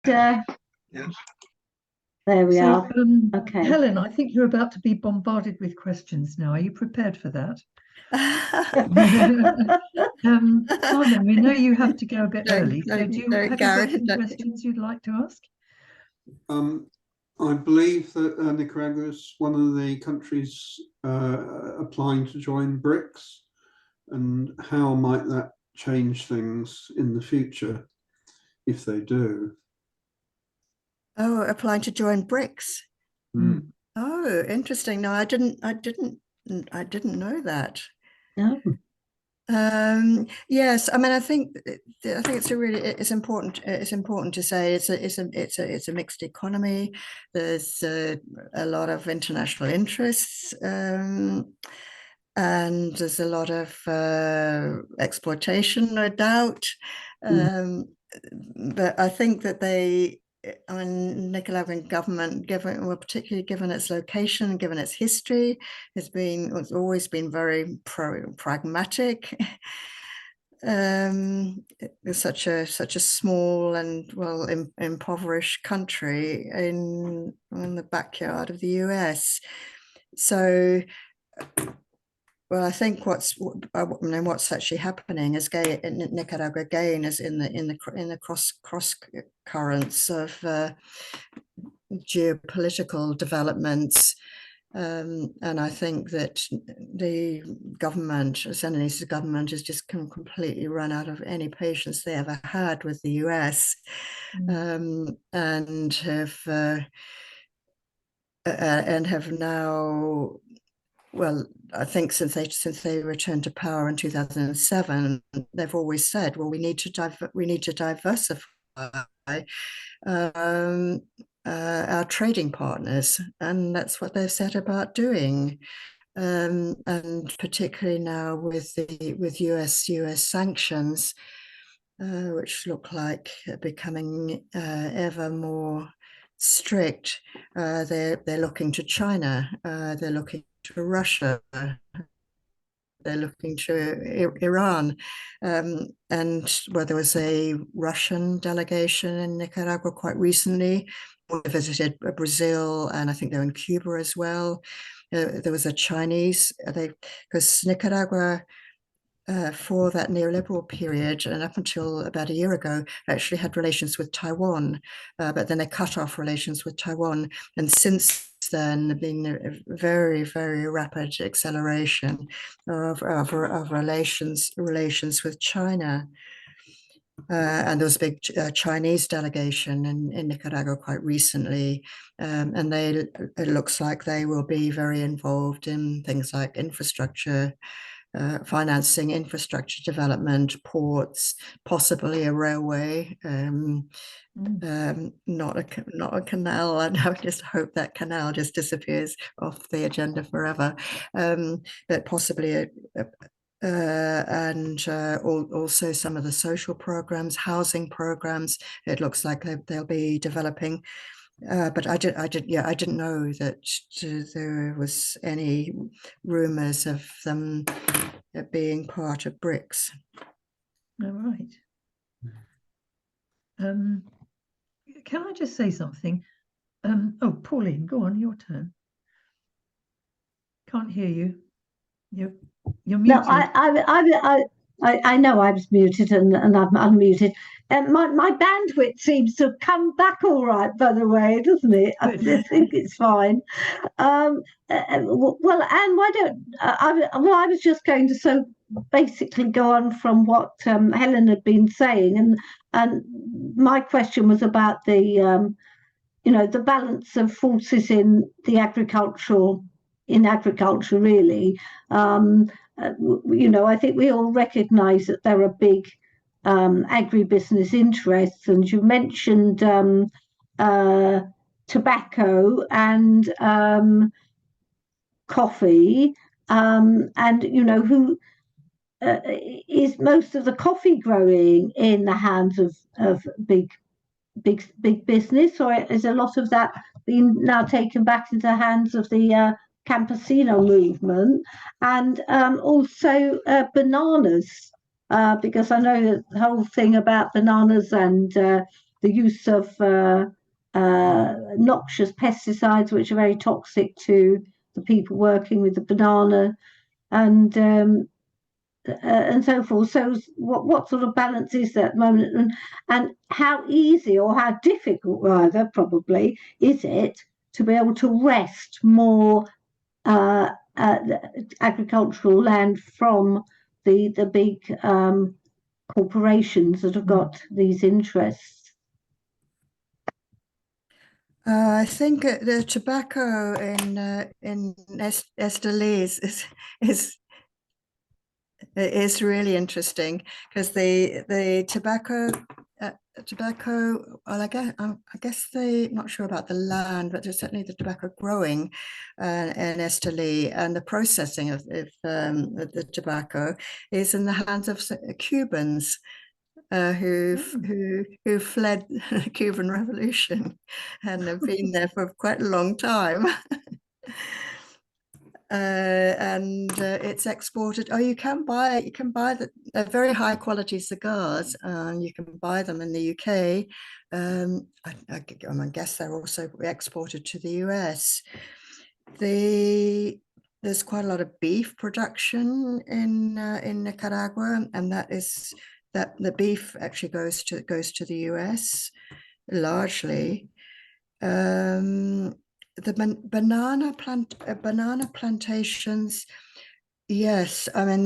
Yes. There we are. Okay. Helen, I think you're about to be bombarded with questions now. Are you prepared for that? Simon, we know you have to go a bit early. So have you got some questions you'd like to ask? I believe that Nicaragua is one of the countries applying to join BRICS, and how might that change things in the future if they do? Oh, applying to join BRICS. Mm. Oh, interesting. No, I didn't know that. No. Yes, I mean, I think it's important. It's important to say it's a mixed economy. There's a lot of international interests, and there's a lot of exploitation, no doubt. But I think that Nicaraguan government, particularly given its location, given its history, has always been very pragmatic. It's such a small and impoverished country in the backyard of the US. So, well, I think what's actually happening is in Nicaragua again is in the cross currents of geopolitical developments, and I think that the government, Sandinistas government, has just completely run out of any patience they ever had with the US, and have now. Well, I think since they returned to power in 2007, they've always said, well, we need to diversify our trading partners, and that's what they've set about doing. And particularly now with US sanctions, which look like becoming ever more strict, they're looking to China, they're looking to Russia, they're looking to Iran, and there was a Russian delegation in Nicaragua quite recently. We visited Brazil, and I think they're in Cuba as well. There was a Chinese, because Nicaragua, for that neoliberal period and up until about a year ago, actually had relations with Taiwan, but then they cut off relations with Taiwan, and since then there's been a very, very rapid acceleration of relations with China. And there was a big Chinese delegation in Nicaragua quite recently, and it looks like they will be very involved in things like infrastructure, financing infrastructure development, ports, possibly a railway, not a canal. And I just hope that canal just disappears off the agenda forever, but possibly also some of the social programs, housing programs. It looks like they'll be developing. But I didn't know that there was any rumors of them being part of BRICS. All right. Can I just say something? Oh, Pauline, go on, your turn. Can't hear you. You're muted. No, I know I was muted and I'm unmuted. My bandwidth seems to have come back all right, by the way, doesn't it? I think it's fine. Well, Anne, why don't I was just going to basically go on from what Helen had been saying, and my question was about the the balance of forces in agriculture really. I think we all recognise that there are big agribusiness interests, and you mentioned tobacco and coffee, and who is most of the coffee growing in the hands of big business, or is a lot of that being now taken back into the hands of the campesino movement? And also bananas, because I know that the whole thing about bananas and the use of noxious pesticides, which are very toxic to the people working with the banana, and so forth. So what sort of balance is that at the moment, and how easy or how difficult rather probably is it to be able to wrest more agricultural land from the big corporations that have got these interests? I think the tobacco in Esteli is really interesting, because the tobacco. Well, I guess they not sure about the land, but there's certainly the tobacco growing in Esteli, and the processing of the tobacco is in the hands of Cubans. Who fled the Cuban Revolution and have been there for quite a long time. It's exported. Oh, you can buy the very high quality cigars. You can buy them in the UK. I guess they're also exported to the US. There's quite a lot of beef production in Nicaragua, and that the beef actually goes to the US largely. The banana plantations, yes. I mean,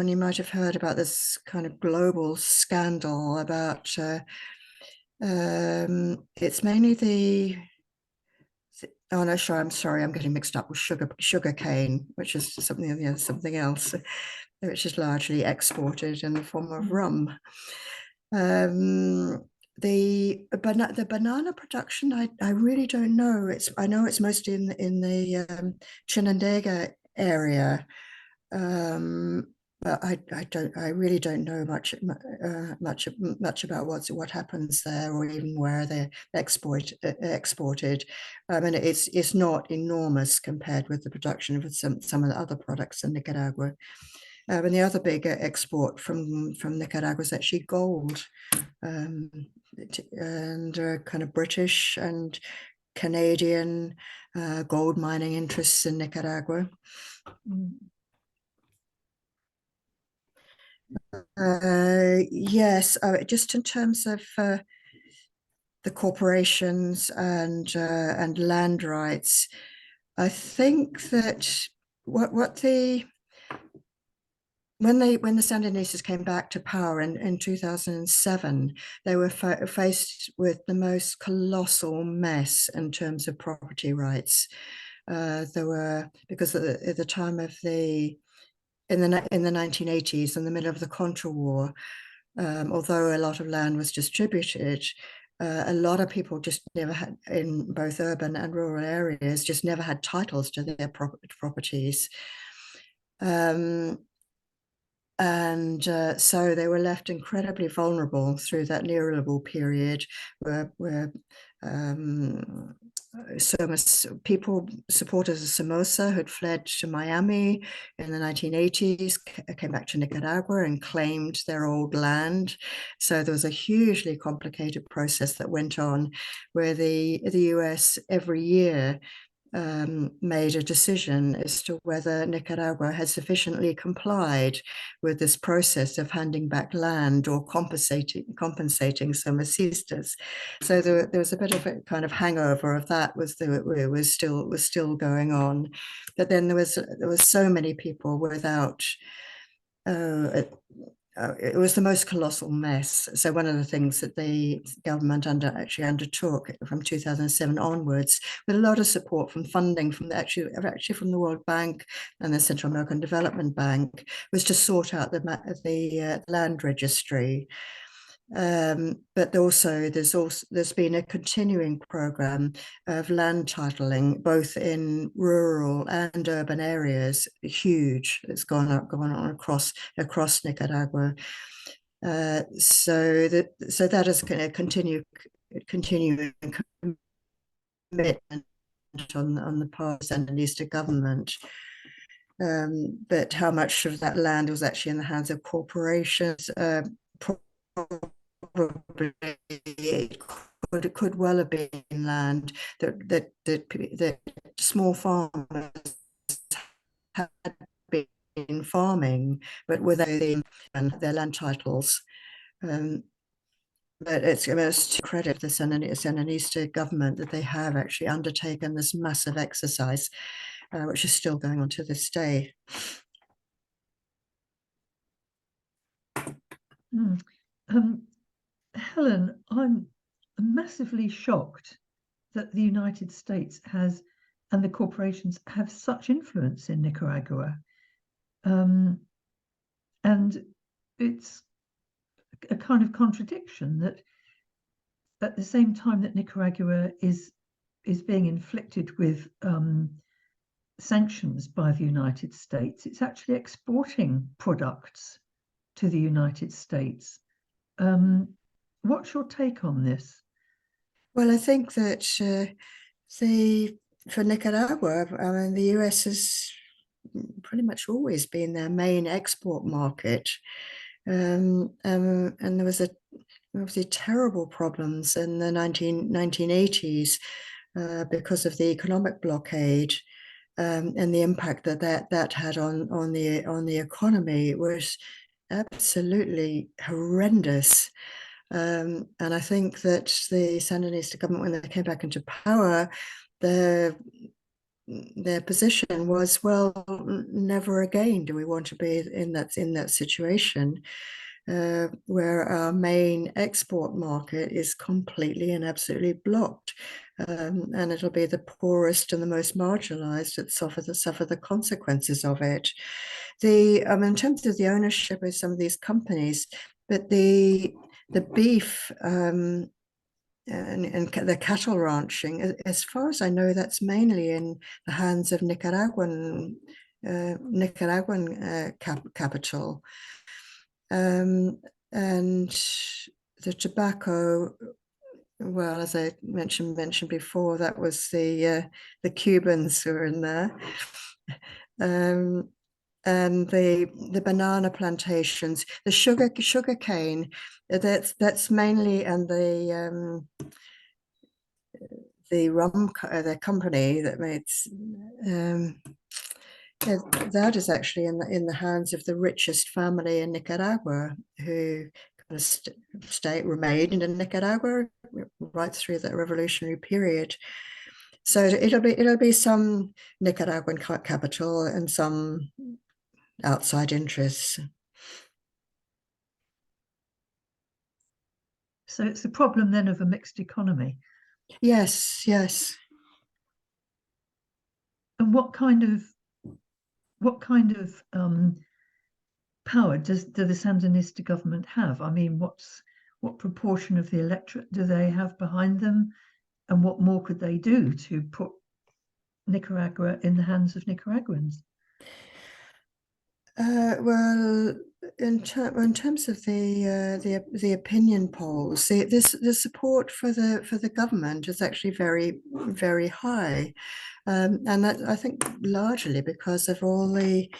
you might have heard about this kind of global scandal about. It's mainly oh no, sure. I'm sorry, I'm getting mixed up with sugar cane, which is something else, which is largely exported in the form of rum. The banana production, I really don't know. I know it's mostly in the Chinandega area, but I really don't know much about what happens there, or even where they're exported. I mean, it's not enormous compared with the production of some of the other products in Nicaragua. And the other big export from Nicaragua is actually gold, and kind of British and Canadian gold mining interests in Nicaragua. Yes, just in terms of the corporations and land rights, I think that when the Sandinistas came back to power in 2007, they were faced with the most colossal mess in terms of property rights. There were, because at the time of in the 1980s, in the middle of the Contra War, although a lot of land was distributed, a lot of people just never had, in both urban and rural areas, just never had titles to their properties. So they were left incredibly vulnerable through that neoliberal period, where people, supporters of Somoza, had fled to Miami in the 1980s, came back to Nicaragua and claimed their old land. So there was a hugely complicated process that went on, where the US every year made a decision as to whether Nicaragua had sufficiently complied with this process of handing back land or compensating Somocistas. So there was a bit of a kind of hangover of that was still going on. But then there was so many people without. It was the most colossal mess. So one of the things that the government actually undertook from 2007 onwards, with a lot of support from funding from from the World Bank and the Central American Development Bank, was to sort out the land registry. But also there's been a continuing program of land titling, both in rural and urban areas, huge. It's gone on across Nicaragua. So that is going to continuing commitment on the part of the Sandinista government. But how much of that land was actually in the hands of corporations? probably it could well have been land that small farmers had been farming, but without their land titles. But it's to credit the Sandinista government that they have actually undertaken this massive exercise, which is still going on to this day. Helen, I'm massively shocked that the United States has, and the corporations have such influence in Nicaragua. And it's a kind of contradiction that at the same time that Nicaragua is being inflicted with sanctions by the United States, it's actually exporting products to the United States. What's your take on this? Well, I think that for Nicaragua, I mean, the US has pretty much always been their main export market. And there was obviously terrible problems in the 1980s because of the economic blockade and the impact that had on the economy. It was absolutely horrendous. And I think that the Sandinista government, when they came back into power, their position was, well, never again do we want to be in that situation where our main export market is completely and absolutely blocked, and it'll be the poorest and the most marginalized that suffer the consequences of it. In terms of the ownership of some of these companies, but the beef and the cattle ranching, as far as I know, that's mainly in the hands of Nicaraguan capital. And the tobacco, well, as I mentioned before, that was the Cubans who were in there. And the banana plantations, the sugar cane, that's mainly, and the rum, the company that made that is actually in the hands of the richest family in Nicaragua, who kind of remained in Nicaragua right through that revolutionary period. So it'll be some Nicaraguan capital and some outside interests. So it's a problem then of a mixed economy. Yes, yes. And what kind of power do the Sandinista government have? I mean, what proportion of the electorate do they have behind them, and what more could they do to put Nicaragua in the hands of Nicaraguans? Well, in terms of the opinion polls, the support for the government is actually very, very high, and that, I think, largely because of all the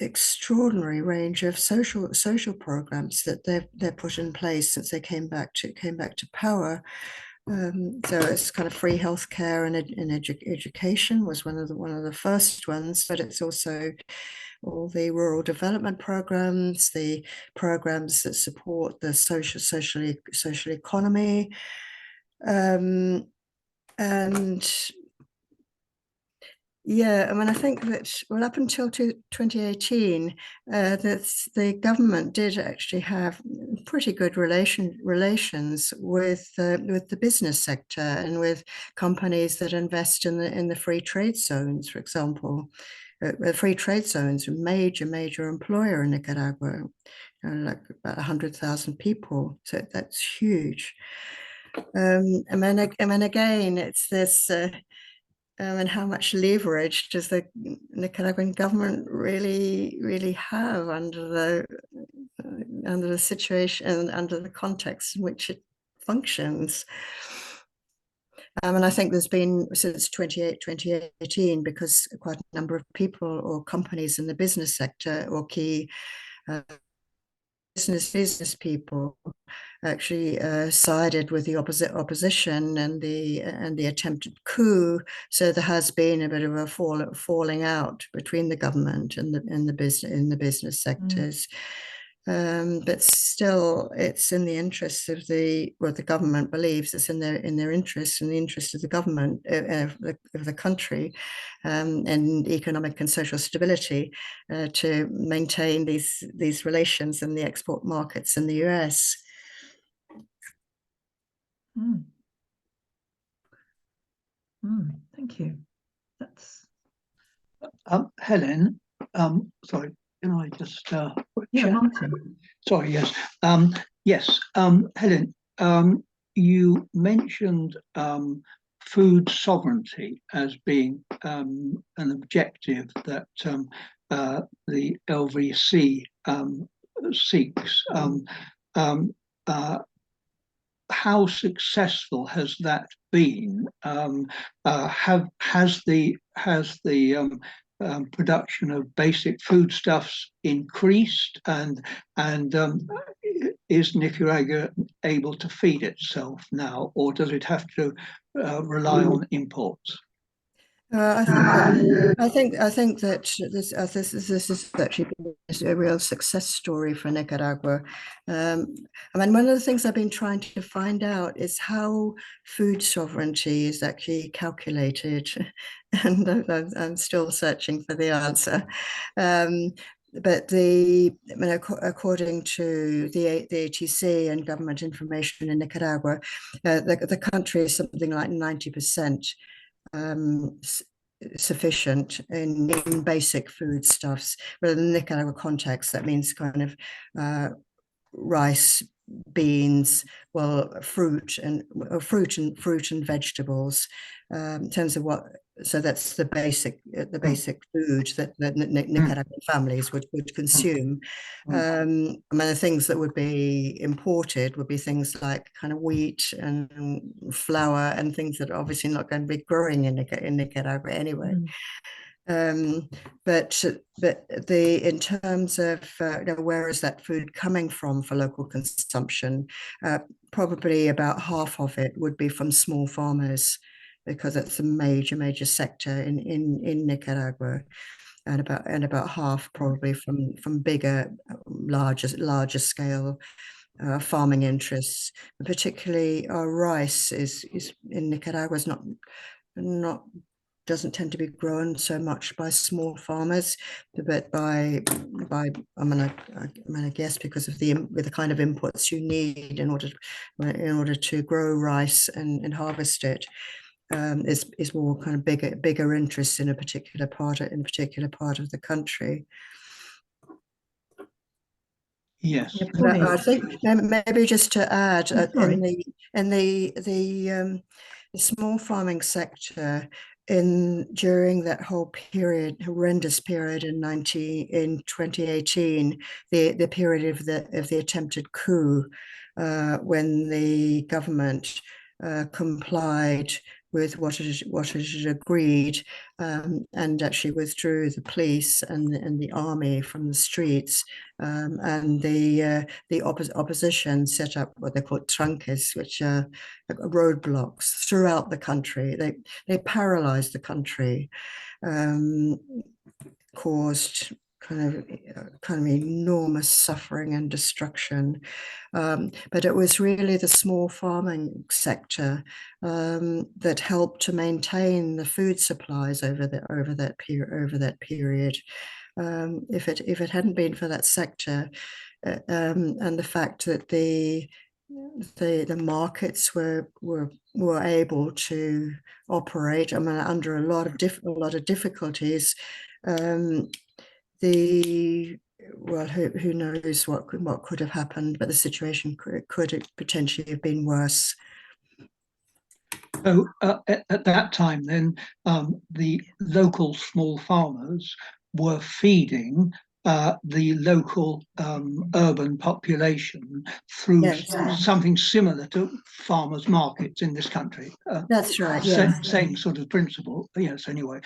extraordinary range of social programs that they've put in place since they came back to power. So it's kind of free healthcare and education was one of the first ones, but it's also all the rural development programs, the programs that support the social economy, and yeah, I mean, I think that, well, up until 2018, that the government did actually have pretty good relations with the business sector and with companies that invest in the free trade zones, for example. The free trade zones are a major employer in Nicaragua, like about 100,000 people. So that's huge. And then again, it's this. And how much leverage does the Nicaraguan government really have under the situation, under the context in which it functions? And I think there's been, since 2018, because quite a number of people or companies in the business sector or key business people actually sided with the opposition and the attempted coup. So there has been a bit of a falling out between the government and the business sectors. But still, it's in the interest of the government believes it's in their interest, in the interest of the government of the country, and economic and social stability, to maintain these relations in the export markets in the US. Thank you. That's Helen. Sorry, can I just yeah, Martin. Sorry, yes. Yes, Helen, you mentioned food sovereignty as being an objective that the LVC seeks. How successful has that been? Has the production of basic foodstuffs increased, and is Nicaragua able to feed itself now, or does it have to rely on imports? I think that this is actually a real success story for Nicaragua. I mean, one of the things I've been trying to find out is how food sovereignty is actually calculated, and I'm still searching for the answer. But according to the ATC and government information in Nicaragua, the country is something like 90%. Sufficient in basic foodstuffs. But in the Nicaragua context, that means kind of rice, beans, fruit and vegetables. In terms of what, so that's the basic food that Nicaraguan families would consume. I mean, the things that would be imported would be things like kind of wheat and flour and things that are obviously not going to be growing in Nicaragua anyway. But in terms of where is that food coming from for local consumption, probably about half of it would be from small farmers, because it's a major sector in Nicaragua, and about half probably from bigger, larger scale farming interests. And particularly rice is in Nicaragua is not doesn't tend to be grown so much by small farmers, but by I guess because of the kind of inputs you need in order to grow rice and harvest it. Is more kind of bigger interest in a particular part of the country. Yes, I think maybe just to add, in the small farming sector, during that whole horrendous period in 2018, the period of the attempted coup, when the government complied with what it had agreed, and actually withdrew the police and the army from the streets, and the opposition set up what they call tranques, which are roadblocks throughout the country. They paralyzed the country, caused kind of enormous suffering and destruction, but it was really the small farming sector that helped to maintain the food supplies over that period. If it hadn't been for that sector, and the fact that the markets were able to operate, I mean, under a lot of difficulties. Who knows what could have happened, but the situation could potentially have been worse. So at that time, then the local small farmers were feeding the local urban population through something similar to farmers' markets in this country. That's right. Yes. Same sort of principle. Yes. Anyway,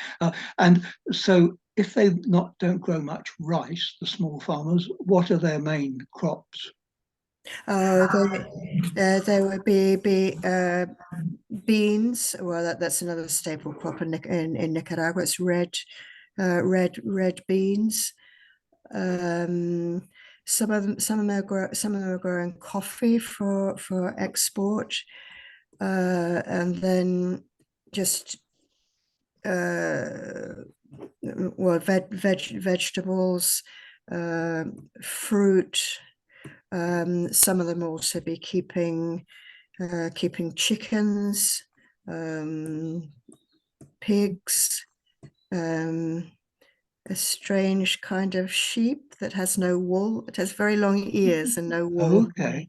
and so if they don't grow much rice, the small farmers, what are their main crops? Oh, there would be beans. Well, that's another staple crop in Nicaragua. It's red beans. Some of them are growing coffee for export, and then just well, vegetables, fruit. Some of them also be keeping chickens, pigs, a strange kind of sheep that has no wool. It has very long ears and no wool. Okay.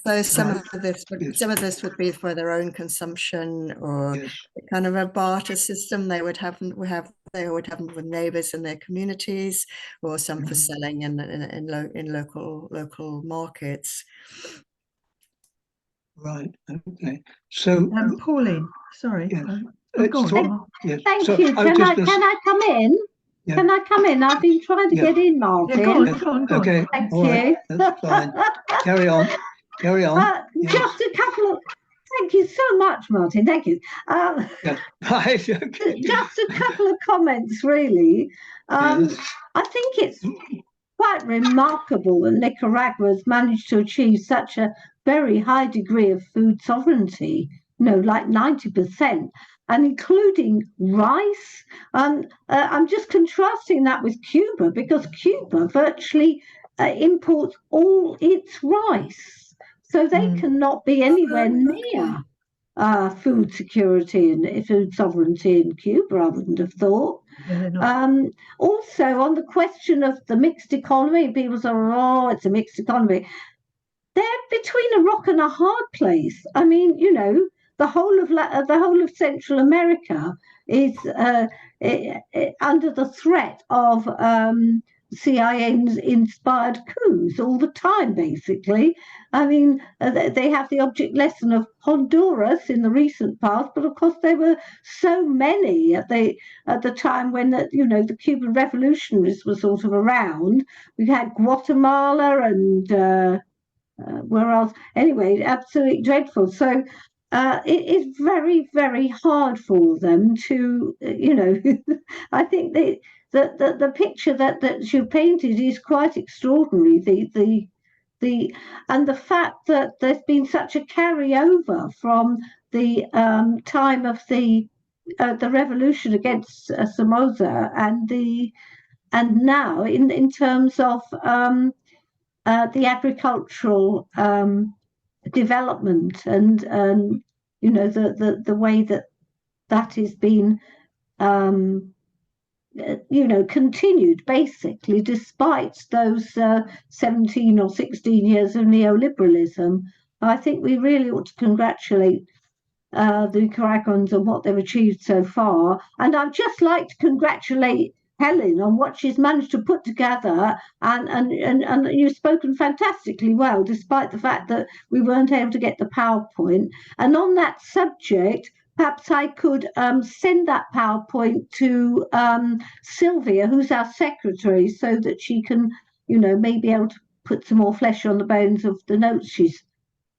So some Right. of this would be for their own consumption, or Yes. kind of a barter system. They would have with neighbors in their communities, or some for selling in local markets. Right. Okay. So, Pauline, sorry. yes. Go on. Sorry. Yes. Thank So you. Can I come in? Yeah. Can I come in? I've been trying to Yeah. get in, Martin. Yeah, go on, Yes. go on. Okay. Thank All right. you. That's fine. Carry on. Carry on. Yes. Just a couple of. Thank you so much, Martin. Thank you. Yes. Right. Okay. Just a couple of comments, really. Yes. I think it's quite remarkable that Nicaragua has managed to achieve such a very high degree of food sovereignty, like 90%, and including rice. I'm just contrasting that with Cuba, because Cuba virtually imports all its rice. So they cannot be anywhere near food security and food sovereignty in Cuba, I wouldn't have thought. Also, on the question of the mixed economy, people say, "Oh, it's a mixed economy." They're between a rock and a hard place. I mean, the whole of Central America is under the threat of CIA-inspired coups all the time, basically. I mean, they have the object lesson of Honduras in the recent past, but of course there were so many at the time when the Cuban revolutionaries were sort of around. We had Guatemala and where else? Anyway, absolutely dreadful. So it is very, very hard for them to, I think the picture that you painted is quite extraordinary. And the fact that there's been such a carryover from the time of the revolution against Somoza and now in terms of the agricultural development and the way that has been continued, basically, despite those 17 or 16 years of neoliberalism. I think we really ought to congratulate the Nicaraguans on what they've achieved so far. And I'd just like to congratulate Helen on what she's managed to put together, and you've spoken fantastically well, despite the fact that we weren't able to get the PowerPoint. And on that subject, perhaps I could send that PowerPoint to Sylvia, who's our secretary, so that she can, maybe able to put some more flesh on the bones of the notes she's,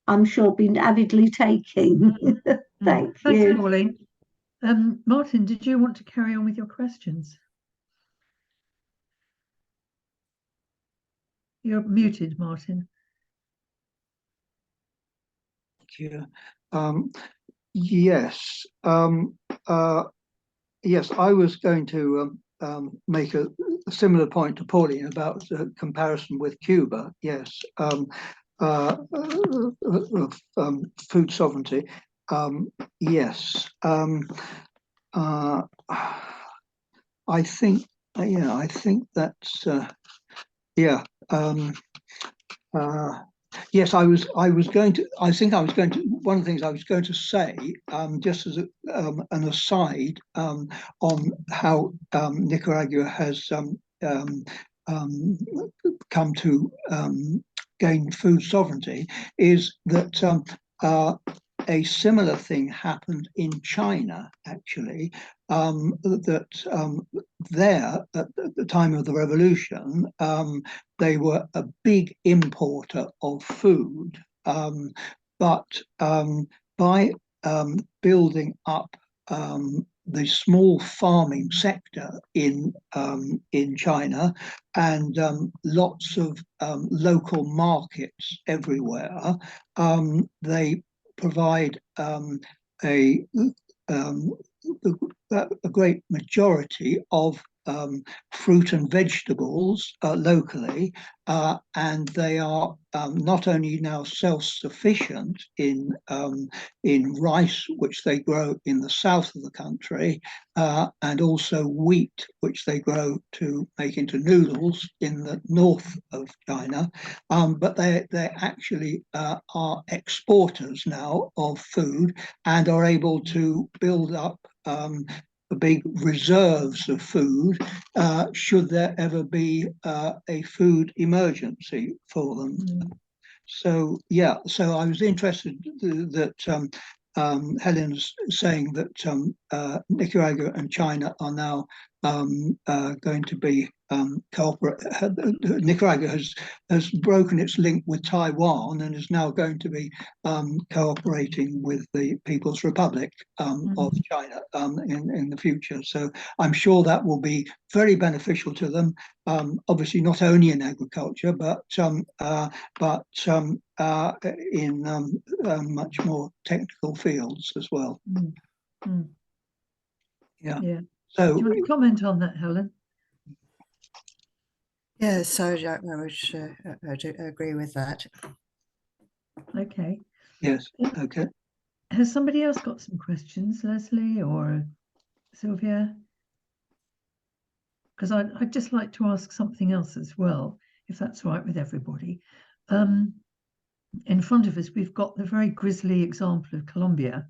I'm sure, been avidly taking. Thanks, Pauline. Martin, did you want to carry on with your questions? You're muted, Martin. Thank you. Yes. Yes, I was going to make a similar point to Pauline about comparison with Cuba. Yes. Food sovereignty. Yes. I think that's yes, one of the things I was going to say, just as an aside, on how Nicaragua has come to gain food sovereignty, is that a similar thing happened in China, actually, there at the time of the revolution, they were a big importer of food, but by building up the small farming sector in China and lots of local markets everywhere, they provide a great majority of fruit and vegetables locally, and they are not only now self-sufficient in rice, which they grow in the south of the country, and also wheat, which they grow to make into noodles in the north of China, but they actually are exporters now of food and are able to build up big reserves of food should there ever be a food emergency for them. So yeah, so I was interested that Helen's saying that Nicaragua and China are now going to be cooperate. Nicaragua has broken its link with Taiwan and is now going to be cooperating with the People's Republic of China in the future. So I'm sure that will be very beneficial to them. Obviously, not only in agriculture, but in much more technical fields as well. Yeah. So, do you want to comment on that, Helen? Yeah, so I do agree with that. Okay. yes, okay. Has somebody else got some questions, Leslie or Sylvia? Because I'd just like to ask something else as well, if that's all right with everybody. In front of us, we've got the very grisly example of Colombia,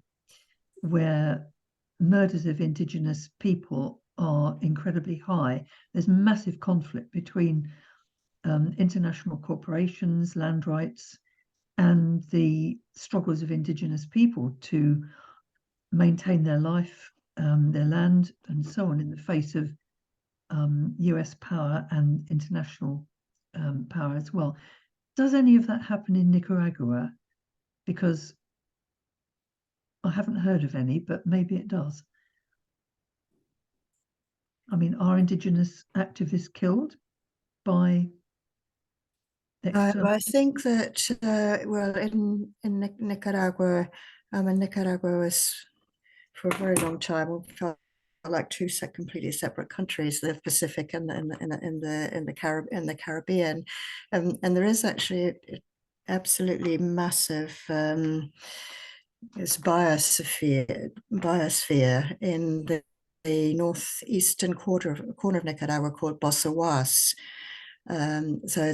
where murders of indigenous people are incredibly high. There's massive conflict between international corporations, land rights, and the struggles of indigenous people to maintain their life, their land, and so on in the face of US power and international power as well. Does any of that happen in Nicaragua? Because I haven't heard of any, but maybe it does. I mean, are indigenous activists killed by external? I think that, well, in Nicaragua, and Nicaragua was for a very long time felt like two completely separate countries, the Pacific and the Caribbean, and there is actually absolutely massive biosphere in the northeastern corner of Nicaragua called Bossawas. So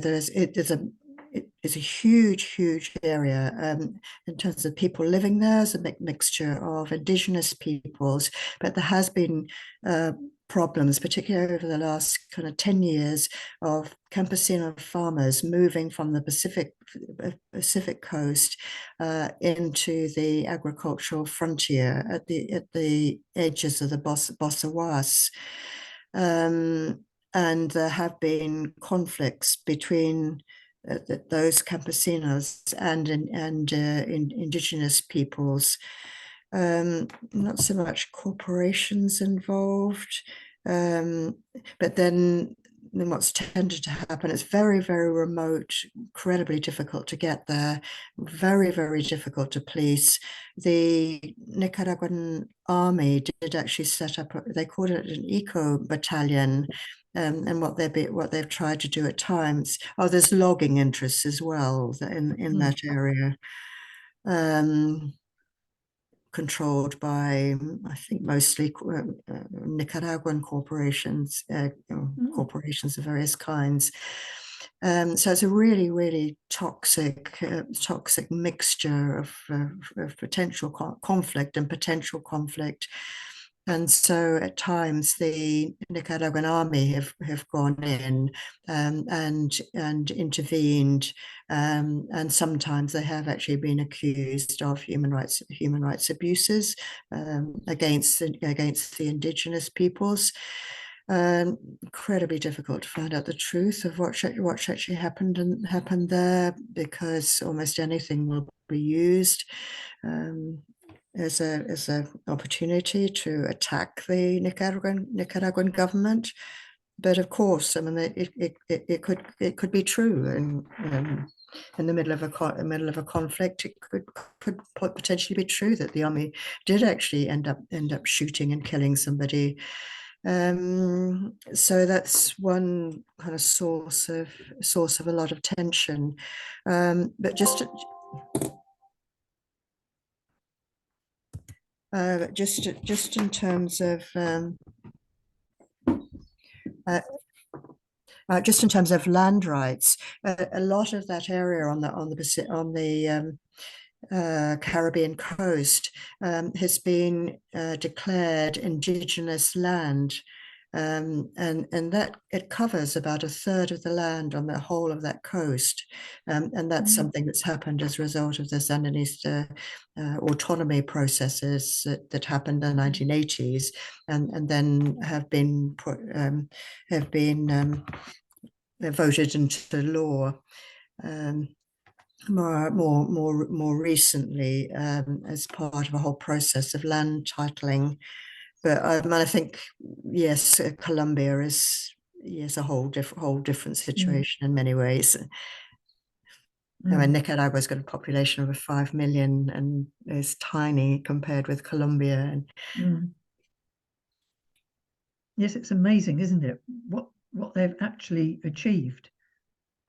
it's a huge area in terms of people living there. There's a mixture of indigenous peoples, but there has been problems, particularly over the last kind of 10 years, of campesino farmers moving from the Pacific coast into the agricultural frontier at the edges of the Bossawas. And there have been conflicts between those campesinos and indigenous peoples. Not so much corporations involved, but then what's tended to happen, it's very remote, incredibly difficult to get there, very difficult to police. The Nicaraguan army did actually set up, they called it an eco battalion, and what they've tried to do at times. Oh, there's logging interests as well in that area, controlled by, I think, mostly Nicaraguan corporations, corporations of various kinds. So it's a really toxic mixture of potential conflict and potential conflict. And so at times the Nicaraguan army have gone in and intervened, and sometimes they have actually been accused of human rights abuses against the indigenous peoples. Incredibly difficult to find out the truth of what actually happened there, because almost anything will be used as an opportunity to attack the Nicaraguan government. But of course, I mean, it could be true, and in the middle of a conflict, it could potentially be true that the army did actually end up shooting and killing somebody. So that's one kind of source of a lot of tension. But just in terms of just in terms of land rights, a lot of that area on the Caribbean coast has been declared indigenous land, and that it covers about a third of the land on the whole of that coast, and that's something that's happened as a result of the Sandinista autonomy processes that happened in the 1980s, and then have been voted into law. More recently, as part of a whole process of land titling. But I think, yes, Colombia is a whole different situation in many ways. I mean, Nicaragua's got a population of 5 million and is tiny compared with Colombia. Yes, it's amazing, isn't it? What they've actually achieved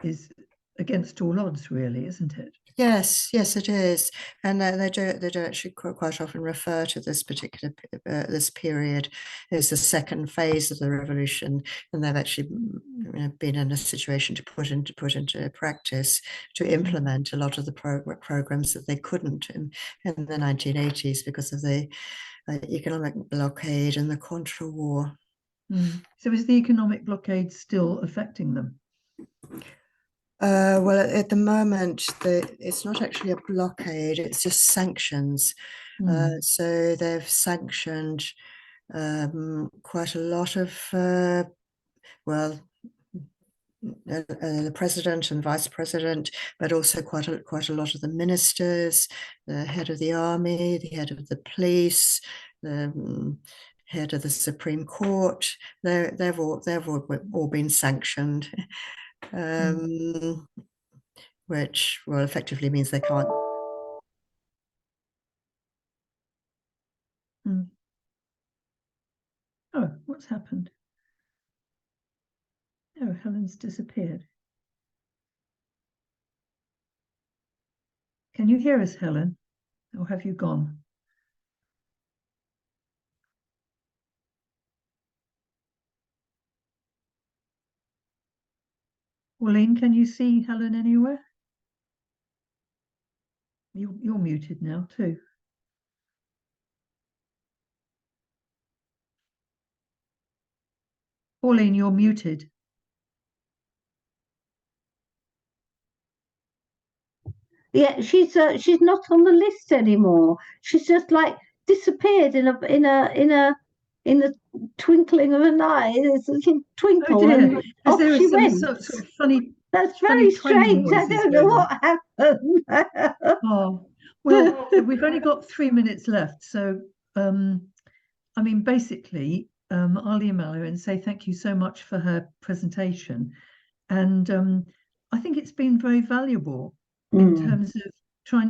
is against all odds, really, isn't it? Yes, it is, and they do actually quite often refer to this particular this period as the second phase of the revolution, and they've actually been in a situation to put into practice, to implement a lot of the programs that they couldn't in the 1980s because of the economic blockade and the Contra War. So is the economic blockade still affecting them? Well, at the moment, it's not actually a blockade, it's just sanctions. So they've sanctioned quite a lot of, the president and vice president, but also quite a lot of the ministers, the head of the army, the head of the police, the head of the Supreme Court. They've all been sanctioned. Which, well, effectively means they can't. Oh, what's happened? Oh, Helen's disappeared. Can you hear us, Helen? Or have you gone? Pauline, can you see Helen anywhere? You're muted now too. Pauline, you're muted. Yeah, she's not on the list anymore. She's just like disappeared in a twinkling of an eye. There's a little twinkle, and off she went. Sort of funny. That's very strange. I don't know what happened. Oh, well, we've only got 3 minutes left, so I mean, basically, I'll email her and say thank you so much for her presentation, and I think it's been very valuable in terms of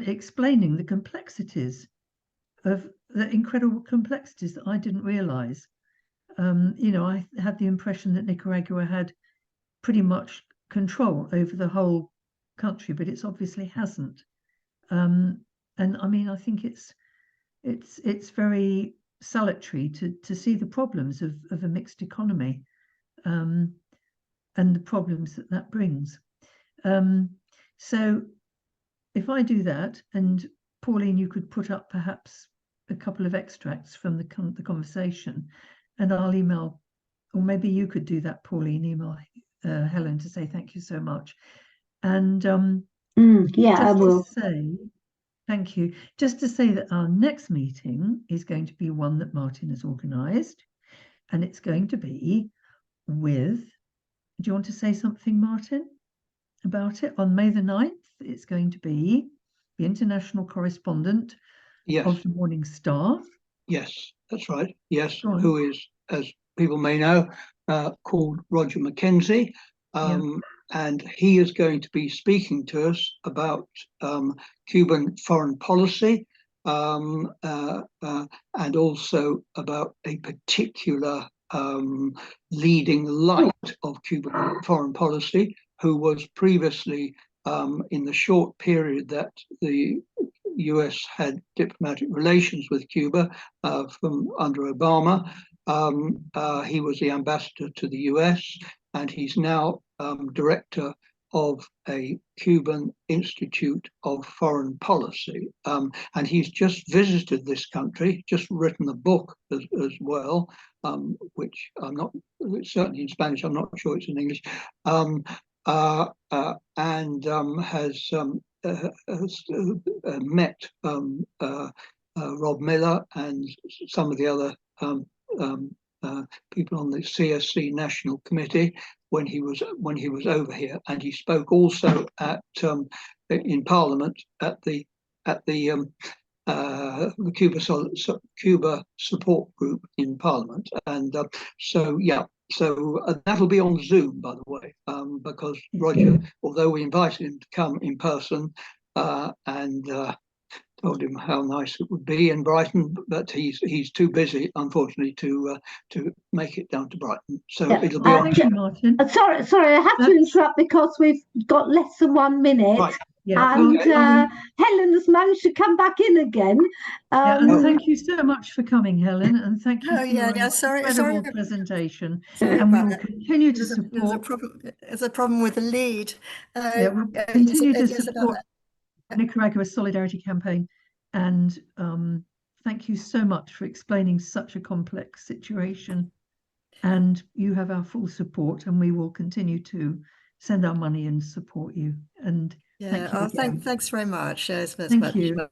explaining the complexities of the incredible complexities that I didn't realize. I had the impression that Nicaragua had pretty much control over the whole country, but it's obviously hasn't. And I mean, I think it's very salutary to see the problems of a mixed economy, and the problems that brings. So if I do that, and Pauline, you could put up perhaps a couple of extracts from the conversation, and I'll email, or maybe you could do that, Pauline, email Helen to say thank you so much. And yeah, I just will. to say, thank you. Just to say that our next meeting is going to be one that Martin has organised, and it's going to be with, do you want to say something, Martin, about it? On May the 9th, it's going to be the international correspondent Yes, of the Morning Star. yes, that's right. Yes, Go on. who is, as people may know, called Roger Mackenzie. And he is going to be speaking to us about Cuban foreign policy, and also about a particular leading light of Cuban foreign policy, who was previously, in the short period that the US had diplomatic relations with Cuba from under Obama, he was the ambassador to the US, and he's now director of a Cuban Institute of Foreign Policy. And he's just visited this country, just written a book as well, which I'm not, it's certainly in Spanish, I'm not sure it's in English, and has met Rob Miller and some of the other people on the CSC National Committee when he was over here, and he spoke also at in Parliament at the Cuba support group in Parliament, and so yeah. So that'll be on Zoom, by the way, because Roger, although we invited him to come in person and told him how nice it would be in Brighton, but he's too busy, unfortunately, to make it down to Brighton. So it'll be on. Thank you, Martin. Sorry, I have to interrupt because we've got less than 1 minute. Right. Yeah, And okay. Helen has managed to come back in again. and thank you so much for coming, Helen, and thank you for your incredible presentation. And we will continue to support. There's a problem with the lead. We'll continue to support Nicaragua's Solidarity Campaign, and thank you so much for explaining such a complex situation. And you have our full support, and we will continue to send our money and support you. And thank you. Thanks very much. Thank you.